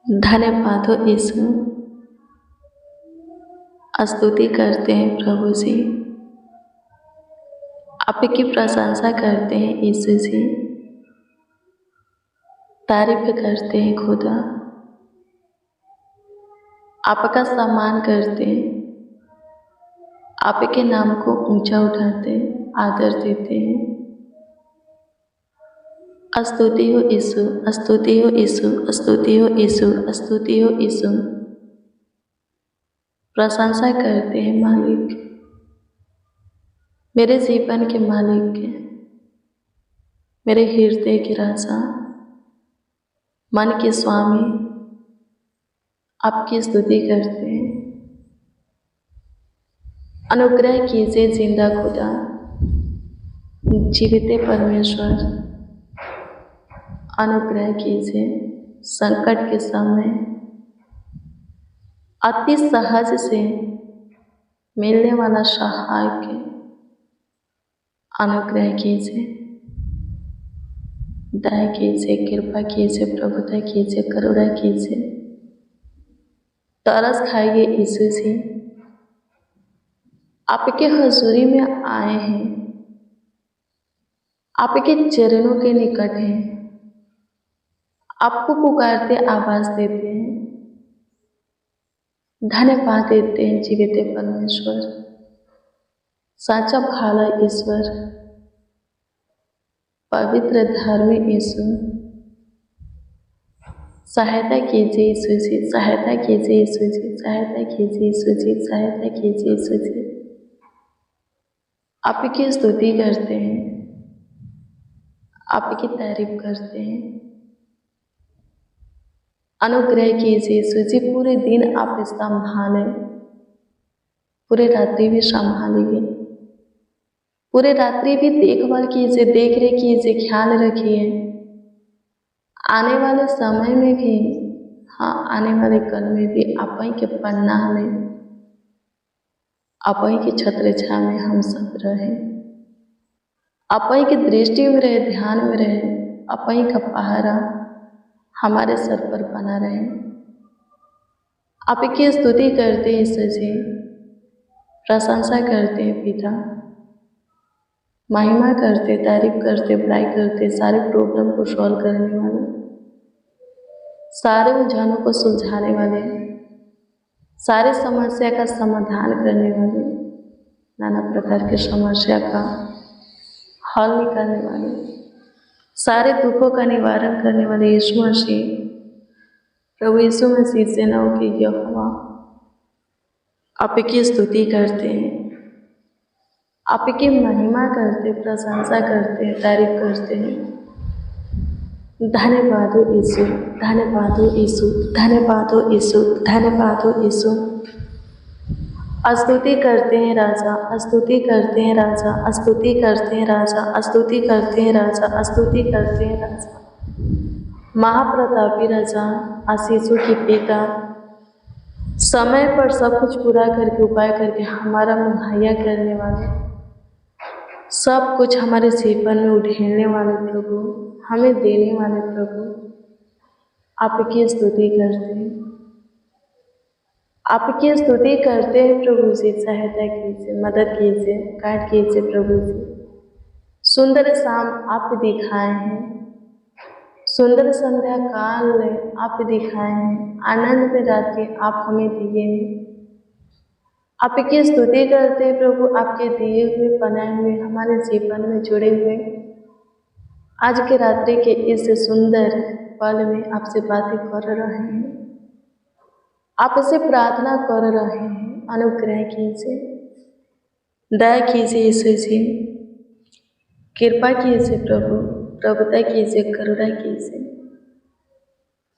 धन्यवाद हो यीशु। स्तुति करते हैं प्रभु जी, आपकी प्रशंसा करते हैं यीशु जी, तारीफ करते हैं खुदा, आपका सम्मान करते हैं, आपके नाम को ऊंचा उठाते हैं, आदर देते हैं। स्तुति हो यीशु, स्तुति हो यीशु, स्तुति हो यीशु, स्तुति हो यीशु। प्रशंसा करते हैं मालिक, मेरे जीवन के मालिक, मेरे हृदय के राजा, मन के स्वामी, आपकी स्तुति करते हैं। अनुग्रह कीजिए जिंदा खुदा, जीवित परमेश्वर, अनुग्रह कीजिए संकट के समय अति सहज से मिलने वाला सहायक अनुग्रह कीजिए, दया कीजिए, कृपा कीजिए, प्रभुता कीजिए, करुणा कीजिए। तरस खाइए यीशु जी, आपके हुजूरी में आए हैं, आपके चरणों के निकट हैं, आपको पुकारते आवाज देते हैं, धन्यवाद देते हैं जीवित परमेश्वर, साचा भाला ईश्वर, पवित्र धर्मी यीशु। सहायता कीजिए यीशु जी, सहायता कीजिए यीशु जी, सहायता कीजिए यीशु जी, सहायता कीजिए यीशु जी। आपकी स्तुति करते हैं, आपकी तारीफ करते हैं। अनुग्रह कीजिए यीशु जी, पूरे दिन आप संभालें, पूरे रात्रि भी संभालिए, पूरे रात्रि भी देखभाल कीजिए, देख रेख कीजिए, ख्याल रखिए। आने वाले समय में भी, हाँ आने वाले कल में भी आप ही के पन्ना में, आप ही की छत्र छाया में हम सब रहें, आप ही की दृष्टि में रहे, ध्यान में रहे, आप ही का पहरा हमारे सर पर बना रहे। आपकी स्तुति करते हैं यीशु जी, प्रशंसा करते हैं पिता, महिमा करते, तारीफ करते, बड़ाई करते, सारे प्रॉब्लम को सॉल्व करने वाले, सारे उलझनों को सुलझाने वाले, सारे समस्या का समाधान करने वाले, नाना प्रकार की समस्या का हल निकालने वाले, सारे दुखों का निवारण करने वाले यीशु मसीह, प्रभु यीशु मसीह सेनाओं के यहोवा, आपकी स्तुति करते हैं, आपकी महिमा करते, प्रशंसा करते हैं, तारीफ करते हैं। धन्यवाद हो यीशु, धन्यवाद हो यीशु, धन्यवाद हो यीशु, धन्यवाद हो यीशु। स्तुति करते हैं राजा, स्तुति करते हैं राजा, स्तुति करते हैं राजा, स्तुति करते हैं राजा, स्तुति करते हैं राजा। महाप्रतापी राजा, आशीषों की पिता, समय पर सब कुछ पूरा करके उपाय करके हमारा मुहैया करने वाले, सब कुछ हमारे जीवन में उठेलने वाले प्रभु, हमें देने वाले प्रभु, आपकी स्तुति करते हैं, आपकी स्तुति करते हैं प्रभु जी। सहायता कीजिए, मदद कीजिए, गाइड कीजिए प्रभु जी। सुंदर शाम आप दिखाए हैं, सुंदर संध्या काल में आप दिखाए हैं, आनंद में रात्रि आप हमें दिए हैं। आपकी स्तुति करते हैं प्रभु, आपके दिए हुए बनाए हुए हमारे जीवन में जुड़े हुए आज के रात्रि के इस सुंदर पल में आपसे बातें कर रहे हैं, आपसे प्रार्थना कर रहे हैं। अनुग्रह कीजिए, दया कीजिए यीशु जी, कृपा कीजिए प्रभु, प्रभुता कीजिए, करुणा कीजिए।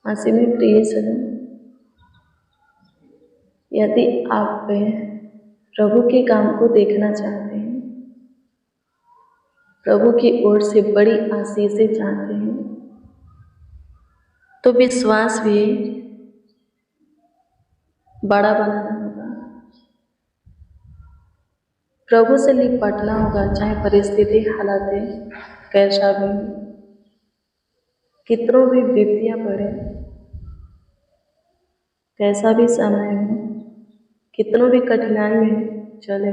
मसीह में प्रिय सनम, यदि आप प्रभु के काम को देखना चाहते हैं, प्रभु की ओर से बड़ी आशीषें चाहते हैं, तो विश्वास भी बड़ा बनाना होगा, प्रभु से निपटना होगा, चाहे परिस्थिति हालात कैसा भी, कितनों भी विपत्तियां पड़े, कैसा भी समय हो, कितनों भी कठिनाई में चले,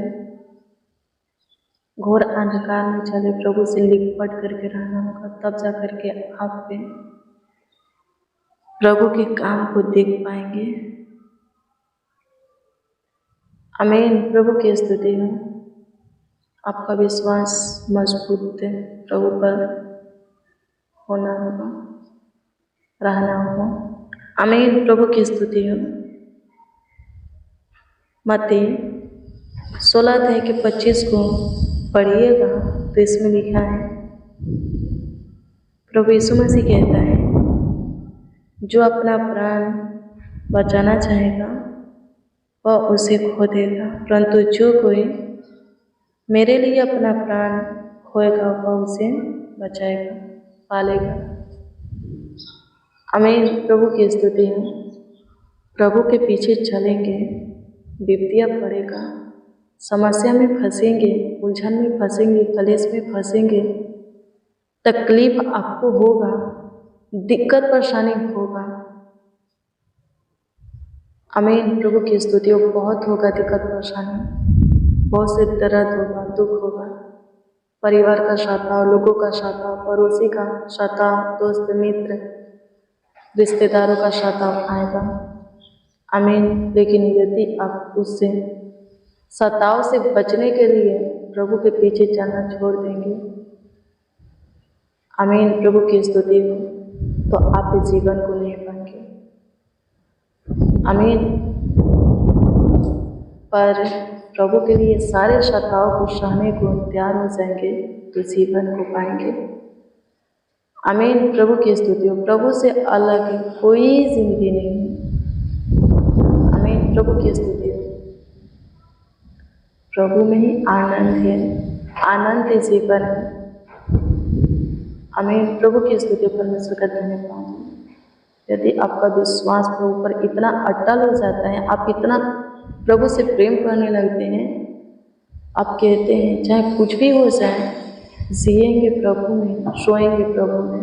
घोर अंधकार में चले, प्रभु से लिपट करके रहना होगा। तब जा करके आप पे प्रभु के काम को देख पाएंगे। आमीन। प्रभु की स्तुति हो। आपका विश्वास मजबूत प्रभु पर होना होगा, रहना होगा। आमीन। प्रभु की स्तुति हो। मत्ती 16:25 को पढ़िएगा तो इसमें लिखा है, प्रभु यीशु मसीह कहता है, जो अपना प्राण बचाना चाहेगा वह उसे खो देगा, परंतु जो कोई मेरे लिए अपना प्राण खोएगा वह उसे बचाएगा, पालेगा। आमीन। प्रभु की स्तुति है। प्रभु के पीछे चलेंगे, विपत्तियाँ पड़ेगा, समस्या में फंसेंगे, उलझन में फंसेंगे, कलेश में फंसेंगे, तकलीफ आपको होगा, दिक्कत परेशानी होगा। आमीन। प्रभु की स्तुति हो। बहुत होगा दिक्कत परेशानी, बहुत से दर्द होगा, दुख होगा, परिवार का सताव, लोगों का सताव, पड़ोसी का सताव, दोस्त मित्र रिश्तेदारों का सताव आएगा। आमीन। लेकिन यदि आप उससे सताव से बचने के लिए प्रभु के पीछे चलना छोड़ देंगे, आमीन, प्रभु की स्तुति हो, तो आप इस जीवन को नहीं पाएंगे। आमीन। पर प्रभु के लिए सारे सताव को सहने को तैयार हो जाएंगे तो जीवन को पाएंगे। आमीन। प्रभु की स्तुति हो। प्रभु से अलग कोई जिंदगी नहीं है। आमीन। प्रभु की स्तुति हो। प्रभु में ही आनंद है, आनंद जीवन है। आमीन। प्रभु की स्तुति परमेश्वर का धन्यवाद। यदि आपका विश्वास प्रभु पर इतना अटल हो जाता है, आप इतना प्रभु से प्रेम करने लगते हैं, आप कहते हैं चाहे कुछ भी हो जाए, जिएंगे प्रभु में, सोएंगे प्रभु में,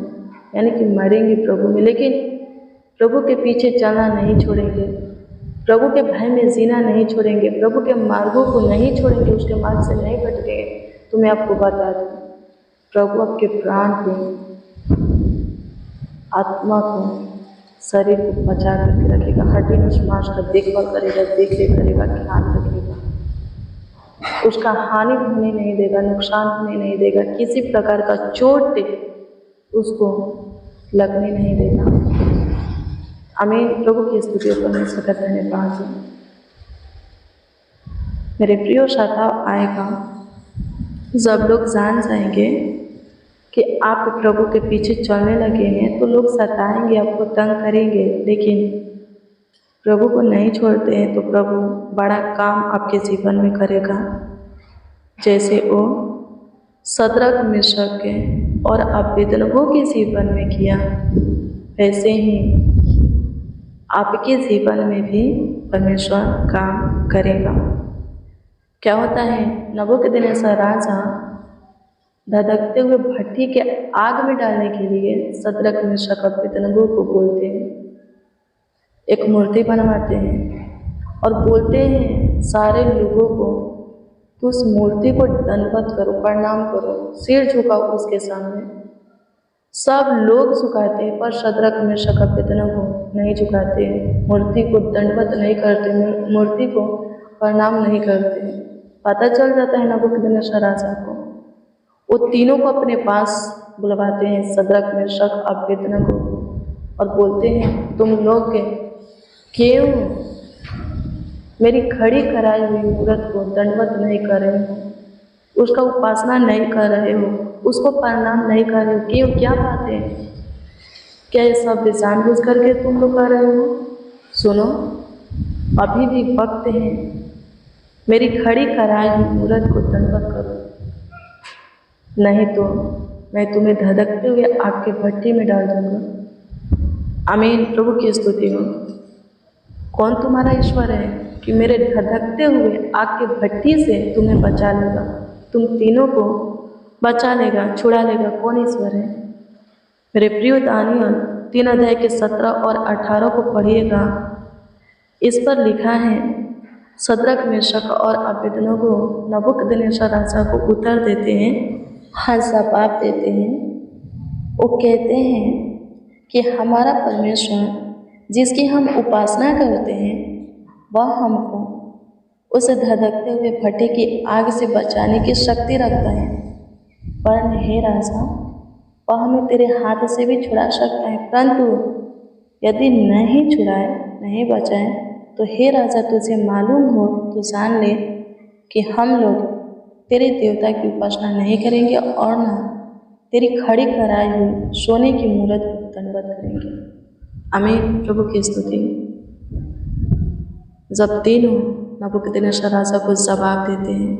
यानी कि मरेंगे प्रभु में, लेकिन प्रभु के पीछे चलना नहीं छोड़ेंगे, प्रभु के भय में जीना नहीं छोड़ेंगे, प्रभु के मार्गों को नहीं छोड़ेंगे, उसके मार्ग से नहीं भटकेंगे, तो मैं आपको बता दूँ, प्रभु आपके प्राण को, आत्मा को, शरीर को बचा करके रखेगा, हड्डी मांस का देखभाल करेगा, देख रेख करेगा, ख्याल रखेगा, उसका हानि होने नहीं देगा, नुकसान होने नहीं देगा, किसी प्रकार का चोट उसको लगने नहीं देगा। आमीन। प्रभु की स्तुति परमेश्वर का धन्यवाद। मेरे प्रिय सताव आएगा जब लोग जान जाएंगे कि आप प्रभु के पीछे चलने लगे हैं, तो लोग सताएंगे, आपको तंग करेंगे, लेकिन प्रभु को नहीं छोड़ते हैं तो प्रभु बड़ा काम आपके जीवन में करेगा। जैसे वो सद्रक मिशक के और अबेदनगो के जीवन में किया, वैसे ही आपके जीवन में भी परमेश्वर काम करेगा। क्या होता है, नबूकदनेस्सर राजा धधकते हुए भट्टी के आग में डालने के लिए सद्रक मिशक अबेदनगो को बोलते हैं, एक मूर्ति बनवाते हैं और बोलते हैं सारे लोगों को, तो उस मूर्ति को दंडवत करो, प्रणाम करो, सिर झुकाओ उसके सामने। सब लोग झुकाते हैं पर सद्रक मिशक अबेदनगो नहीं झुकाते, मूर्ति को दंडवत नहीं करते, मूर्ति को प्रणाम नहीं करते। पता चल जाता है नबूकदनेस्सर राजा को, वो तीनों को अपने पास बुलवाते हैं, सद्रक मिशक अबेदनगो को, और बोलते हैं तुम लोग क्यों मेरी खड़ी कराई हुई मूर्त को दंडवत नहीं कर रहे हो, उसका उपासना नहीं कर रहे हो, उसको प्रणाम नहीं कर रहे हो, क्यों? क्या बात है? क्या ये सब जानबूझ करके तुम लोग कर रहे हो? सुनो, अभी भी वक्त है, मेरी खड़ी कराई हुई मूर्त को दंडवत करो, नहीं तो मैं तुम्हें धधकते हुए आग के भट्टी में डाल दूंगा। आमीन। प्रभु की स्तुति हो। कौन तुम्हारा ईश्वर है कि मेरे धधकते हुए आग के भट्टी से तुम्हें बचा लेगा, तुम तीनों को बचा लेगा, छुड़ा लेगा? कौन ईश्वर है? मेरे प्रिय दानियल 3 अध्याय के 17 और 18 को पढ़िएगा, इस पर लिखा है, शद्रक, मेशक और अबेदनगो नबूकदनेस्सर राजा को उत्तर देते हैं, हाँ जवाब देते हैं। वो कहते हैं कि हमारा परमेश्वर जिसकी हम उपासना करते हैं वह हमको उस धधकते हुए भट्टे की आग से बचाने की शक्ति रखता है। पर हे राजा, वह हमें तेरे हाथ से भी छुड़ा सकता है, परंतु यदि नहीं छुड़ाए, नहीं बचाए, तो हे राजा, तुझे मालूम हो तो जान ले कि हम लोग तेरे देवता की उपासना नहीं करेंगे और न तेरी खड़ी कराई हुई सोने की मूरत को दंडवत करेंगे। आमीन। प्रभु की स्तुति। जब तीनों नबूकदनेस्सर राजा को जवाब देते हैं,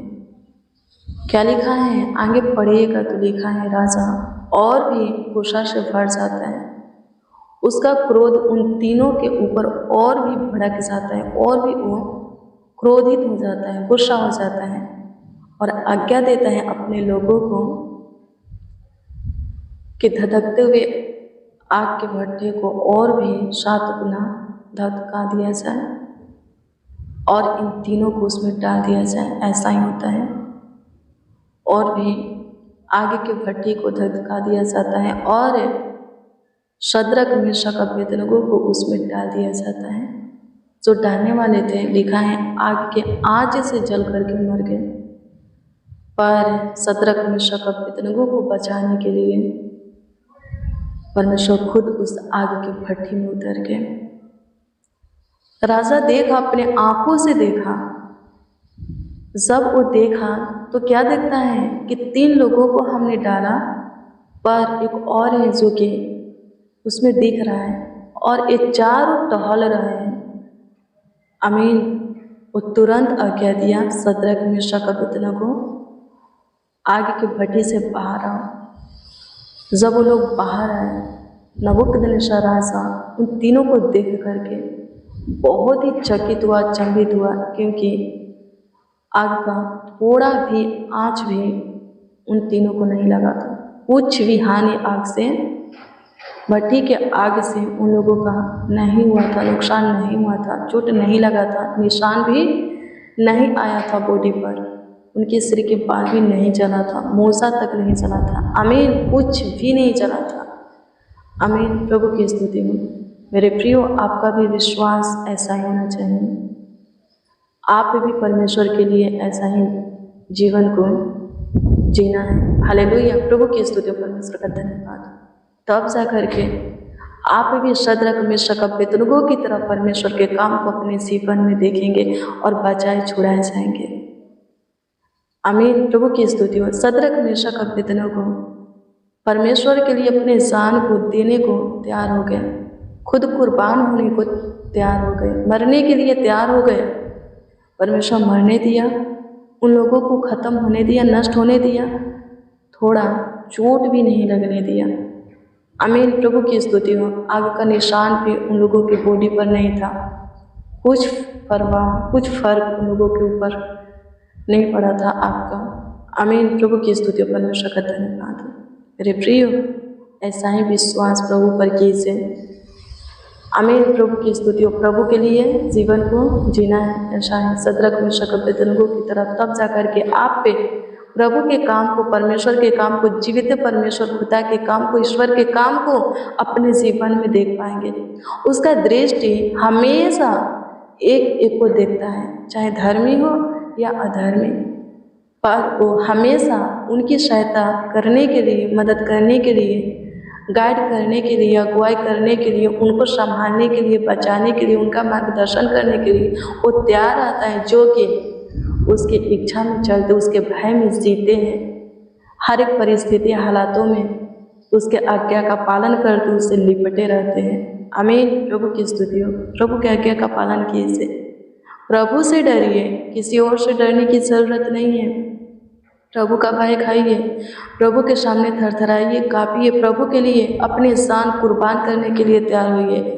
क्या लिखा है, आगे पढ़िएगा तो लिखा है, राजा और भी गुस्सा से भर जाता है। उसका क्रोध उन तीनों के ऊपर और भी भड़क जाता है और भी वो क्रोधित हो जाता है, गुस्सा हो जाता है और आज्ञा देता है अपने लोगों को कि धधकते हुए आग के भट्टे को और भी 7 गुना धधका दिया जाए और इन तीनों को उसमें डाल दिया जाए। ऐसा ही होता है। और भी आगे के भट्टे को धधका दिया जाता है और शद्रक, मेशक, अबेदनगो को उसमें डाल दिया जाता है। जो डालने वाले थे, लिखा है, आग के आंच से जल करके मर गए। पर शद्रक, मेशक, अबेदनगो को बचाने के लिए परमेश्वर खुद उस आग की भट्टी में उतर गए। राजा देखा, अपने आंखों से देखा। जब वो देखा तो क्या देखता है कि 3 लोगों को हमने डाला, पर एक और है जो कि उसमें दिख रहा है और ये चारों टहल रहे हैं। आमीन। वो तुरंत आज्ञा दिया, शद्रक, मेशक, अबेदनगो आग की भट्टी से बाहर आओ। जब वो लोग बाहर आए, नबूकदनेस्सर राजा उन तीनों को देख करके बहुत ही चकित हुआ, चंभित हुआ, क्योंकि आग का थोड़ा भी आँच भी उन तीनों को नहीं लगा था। कुछ भी हानि आग से, भट्टी के आग से उन लोगों का नहीं हुआ था, नुकसान नहीं हुआ था, चोट नहीं लगा था, निशान भी नहीं आया था बॉडी पर, उनके सिर के बाल भी नहीं जला था, मोजा तक नहीं जला था। आमीन। कुछ भी नहीं जला था। आमीन। प्रभु की स्तुति हो। मेरे प्रियो, आपका भी विश्वास ऐसा ही होना चाहिए। आप भी परमेश्वर के लिए ऐसा ही जीवन को जीना है। हालेलुया। प्रभु की स्तुति, परमेश्वर का धन्यवाद। तब जा करके आप भी शद्रक, मेशक, अबेदनगो की तरह परमेश्वर के काम को अपने जीवन में देखेंगे और बचाए छुड़ाए जाएंगे। आमीन। प्रभु की स्तुति हो। शद्रक, मेशक, अबेदनगो परमेश्वर के लिए अपने जान को देने को तैयार हो गए, खुद कुर्बान होने को तैयार हो गए, मरने के लिए तैयार हो गए। परमेश्वर मरने दिया, उन लोगों को खत्म होने दिया, नष्ट होने दिया, थोड़ा चोट भी नहीं लगने दिया। आमीन। प्रभु की स्तुति हो। आग का निशान भी उन लोगों की बॉडी पर नहीं था। कुछ परवाह, कुछ फर्क उन लोगों के ऊपर नहीं पड़ा था आग का। आमीन। प्रभु की स्तुति, परमेश्वर का धन्यवाद। मेरे प्रियो, ऐसा ही विश्वास प्रभु पर कीजिए। आमीन। प्रभु की स्तुति हो। प्रभु के लिए जीवन को जीना है, ऐसा है शद्रक, मेशक, अबेदनगो की तरफ। तब जाकर के आप पे प्रभु के काम को, परमेश्वर के काम को, जीवित परमेश्वर खुदा के काम को, ईश्वर के काम को अपने जीवन में देख पाएंगे। उसका दृष्टि हमेशा एक एक को देखता है, चाहे धर्मी हो या अधर्मी, पर वो हमेशा उनकी सहायता करने के लिए, मदद करने के लिए, गाइड करने के लिए, अगुवाई करने के लिए, उनको संभालने के लिए, बचाने के लिए, उनका मार्गदर्शन करने के लिए वो तैयार रहता है, जो कि उसकी इच्छा में चलते, उसके भय में जीते हैं, हर एक परिस्थिति, हालातों में उसके आज्ञा का पालन करते, उससे लिपटे रहते हैं। आमीन। प्रभु की स्तुति हो। प्रभु के आज्ञा का पालन कीजिए, प्रभु से डरिए, किसी और से डरने की जरूरत नहीं है। प्रभु का भय खाइए, प्रभु के सामने थरथराइए, काँपिए, प्रभु के लिए अपने जान कुर्बान करने के लिए तैयार होइए।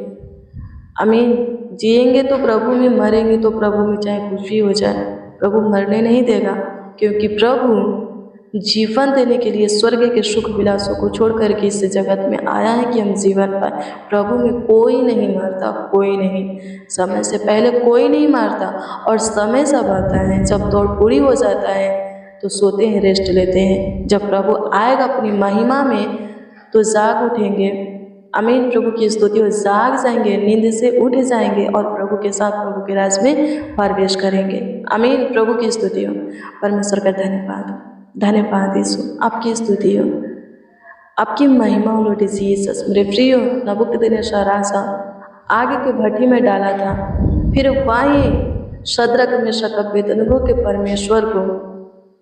आमीन। जिएंगे तो प्रभु में, मरेंगे तो प्रभु में, चाहे कुछ भी हो जाए, प्रभु मरने नहीं देगा, क्योंकि प्रभु जीवन देने के लिए स्वर्ग के सुख विलासों को छोड़ करके इस जगत में आया है कि हम जीवन पाए। प्रभु में कोई नहीं मरता, कोई नहीं, समय से पहले कोई नहीं मरता, और समय सब आता है जब दौड़ पूरी हो जाता है तो सोते हैं, रेस्ट लेते हैं। जब प्रभु आएगा अपनी महिमा में तो जाग उठेंगे। आमीन। प्रभु की स्तुति हो, जाग जाएंगे, नींद से उठ जाएंगे और प्रभु के साथ प्रभु के राज में प्रवेश करेंगे। आमीन। प्रभु की स्तुति हो। परमेश्वर का धन्यवाद, धन्यवाद यीशु, आपकी स्तुति हो, आपकी महिमा हो लॉर्ड जीसस। मेरे प्रियो, नबूकदनेस्सर राजा आग के भट्टी में डाला था, फिर वहीं शद्रक मेशक अबेदनगो के परमेश्वर को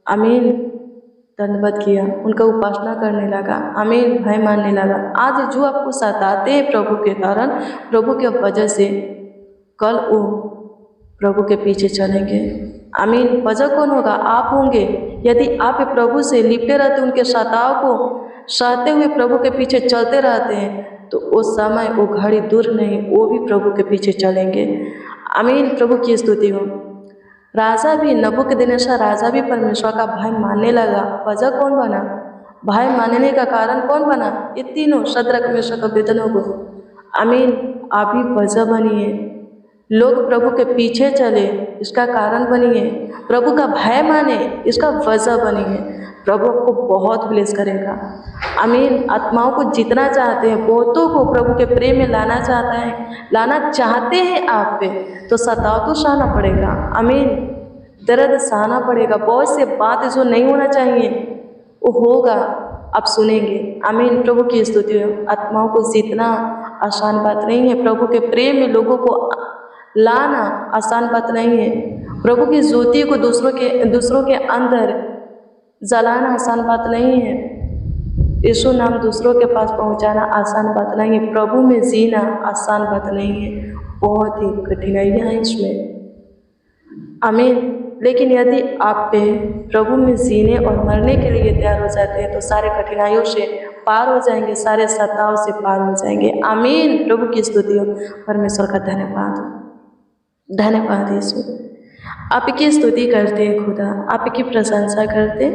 आमीन धन्यवाद किया, उनका उपासना करने लगा, आमीन, भय मानने लगा। आज जो आपको सताते हैं प्रभु के कारण, प्रभु के वजह से, कल वो प्रभु के पीछे चलेंगे। आमीन। वजह कौन होगा? आप होंगे। यदि आप प्रभु से लिपटे रहते, उनके सताव को सहते हुए प्रभु के पीछे चलते रहते हैं, तो उस समय वो घड़ी दूर नहीं, वो भी प्रभु के पीछे चलेंगे। आमीन। प्रभु की स्तुति हो। राजा भी, नबूकदनेस्सर राजा भी परमेश्वर का भय मानने लगा। वजह कौन बना? भय मानने का कारण कौन बना? ये तीनों, शद्रक मेशक अबेदनगो। आमीन। आप भी वजह बनिए, लोग प्रभु के पीछे चले, इसका कारण बनिए, प्रभु का भय माने, इसका वजह बनिए। प्रभु आपको बहुत ब्लेस करेगा। आमीन। आत्माओं को जितना चाहते हैं, बहुतों को प्रभु के प्रेम में लाना चाहते हैं आप पे, तो सताव तो सहना पड़ेगा। आमीन। दर्द सहना पड़ेगा। बहुत से बात जो नहीं होना चाहिए वो होगा, आप सुनेंगे। आमीन। प्रभु की स्तुति हो। आत्माओं को जीतना आसान बात नहीं है, प्रभु के प्रेम में लोगों को लाना आसान बात नहीं है, प्रभु की ज्योति को दूसरों के अंदर जलाना आसान बात नहीं है, यीशु नाम दूसरों के पास पहुंचाना आसान बात नहीं है, प्रभु में जीना आसान बात नहीं है, बहुत ही कठिनाइयाँ हैं इसमें। आमीन। लेकिन यदि आप पे प्रभु में जीने और मरने के लिए तैयार हो जाते हैं तो सारे कठिनाइयों से पार हो जाएंगे, सारे सताव से पार हो जाएंगे। आमीन। प्रभु की स्तुति हो। परमेश्वर का धन्यवाद, धन्यवाद यीशु। आपकी स्तुति करते हैं खुदा, आपकी प्रशंसा करते,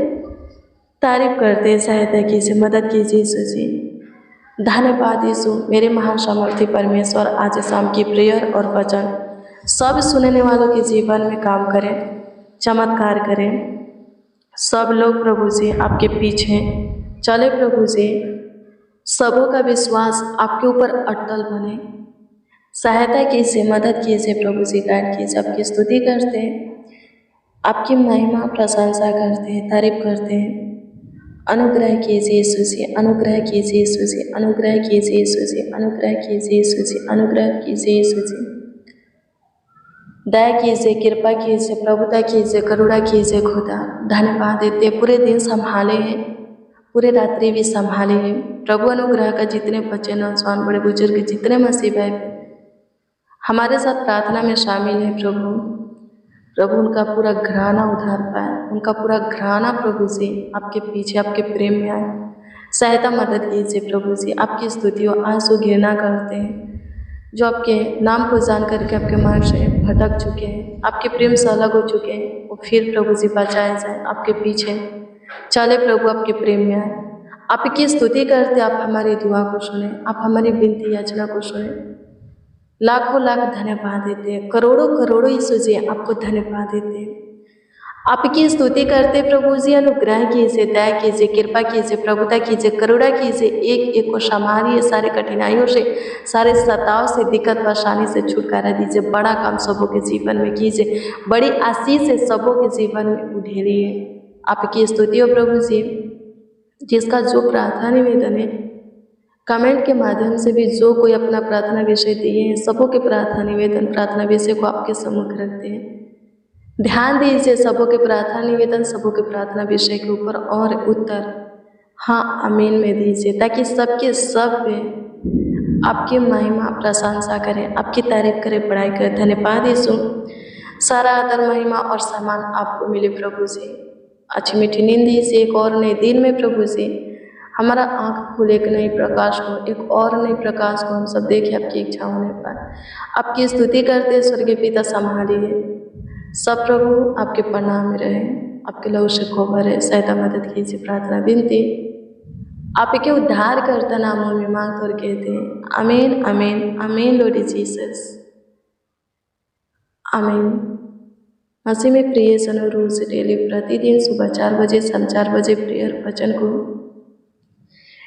तारीफ करते, सहायता कीजिए, मदद कीजिए यीशु जी। धन्यवाद यीशु। मेरे महान सामर्थी परमेश्वर, आज शाम की प्रेयर और वचन सब सुनने वालों के जीवन में काम करें, चमत्कार करें। सब लोग प्रभु जी आपके पीछे चले, प्रभु जी सबों का विश्वास आपके ऊपर अटल बने। सहायता कीजिए, मदद कीजिए प्रभु जी, गाइड कीजिए। आपकी स्तुति करते हैं, आपकी महिमा प्रशंसा करते हैं, तारीफ करते हैं। अनुग्रह कीजिए यीशु जी, अनुग्रह कीजिए यीशु जी, अनुग्रह कीजिए यीशु जी, अनुग्रह कीजिए यीशु जी, अनुग्रह कीजिए यीशु जी। दया कीजिए, कृपा कीजिए, प्रभुता कीजिए, करुणा कीजिए खुदा। धन्यवाद देते, पूरे दिन संभाले हैं, पूरे रात्रि भी संभाले हैं प्रभु। अनुग्रह का जितने बच्चे, नौजवान, बड़े बुजुर्ग, जितने मसीह भाई हमारे साथ प्रार्थना में शामिल है प्रभु उनका पूरा घराना उधार पाए, उनका पूरा घराना प्रभु जी आपके पीछे, आपके प्रेम में आए। सहायता मदद कीजिए प्रभु जी। आपकी स्तुति हो। आंसू गिरना करते हैं जो आपके नाम को जान करके आपके मार्ग से भटक चुके हैं, आपके प्रेम से अलग हो चुके हैं, वो फिर प्रभु जी बचाए जाए, आपके पीछे चले प्रभु, आपके प्रेम में आए। आपकी स्तुति करते, आप हमारी दुआ को सुने, आप हमारी विनती याचना को सुने। लाखों लाख धन्यवाद देते हैं, करोड़ों करोड़ों यीशु जी आपको धन्यवाद देते हैं। आपकी स्तुति करते प्रभु जी। अनुग्रह कीजिए, दया कीजिए, कृपा कीजिए, प्रभुता कीजिए, करुणा कीजिए। एक एक को संभालिए, सारे कठिनाइयों से, सारे सताव से, दिक्कत परेशानी से छुटकारा दीजिए। बड़ा काम सबों के जीवन में कीजिए, बड़ी आशीष से सबों के जीवन में उधेरिए। आपकी स्तुति हो प्रभु जी। जिसका जो प्रार्थना निवेदन है, कमेंट के माध्यम से भी जो कोई अपना प्रार्थना विषय दिए हैं, सबों के प्रार्थना निवेदन, प्रार्थना विषय को आपके सम्मुख रखते हैं। ध्यान दीजिए सबों के प्रार्थना निवेदन, सबों के प्रार्थना विषय के ऊपर, और उत्तर हाँ आमीन में दीजिए, ताकि सबके सब पे आपकी महिमा प्रशंसा करें, आपकी तारीफ करें, बड़ाई करें। धन्यवाद यीशु। सारा आदर, महिमा और सम्मान आपको मिले प्रभु जी। अच्छी मीठी नींद दीजिए एक और नए दिन में प्रभु जी। हमारा आँख खुले, एक नई प्रकाश हो, एक और नई प्रकाश को हम सब देखें आपकी इच्छा होने पर। आपकी स्तुति करते स्वर्गीय पिता, संभालिए सब प्रभु, आपके प्रणाम में रहे। आपके लहू से कोबर है, सहायता मदद कीजिए, प्रार्थना विनती आप के उद्धार करता नामों में मांग और कहते हैं आमीन आमीन आमीन लॉर्ड जीसस आमीन। मसीह में प्रिय सनो रूह से डेली प्रतिदिन सुबह 4 बजे, शाम 4 बजे प्रेयर वचन को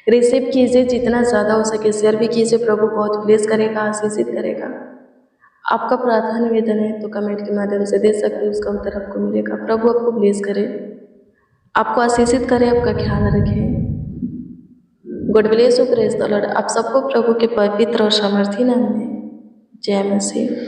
रिसीव कीजिए, जितना ज़्यादा हो सके शेयर भी कीजिए। प्रभु बहुत ब्लेस करेगा, आशीषित करेगा। आपका प्रार्थना निवेदन है तो कमेंट के माध्यम से दे सकते हैं, उसका उत्तर आपको मिलेगा। प्रभु आपको ब्लेस करे, आपको आशीषित करे, आपका ख्याल रखे। God bless you, praise the Lord. आप सबको प्रभु के पवित्र और सामर्थी नाम में जय मसीह।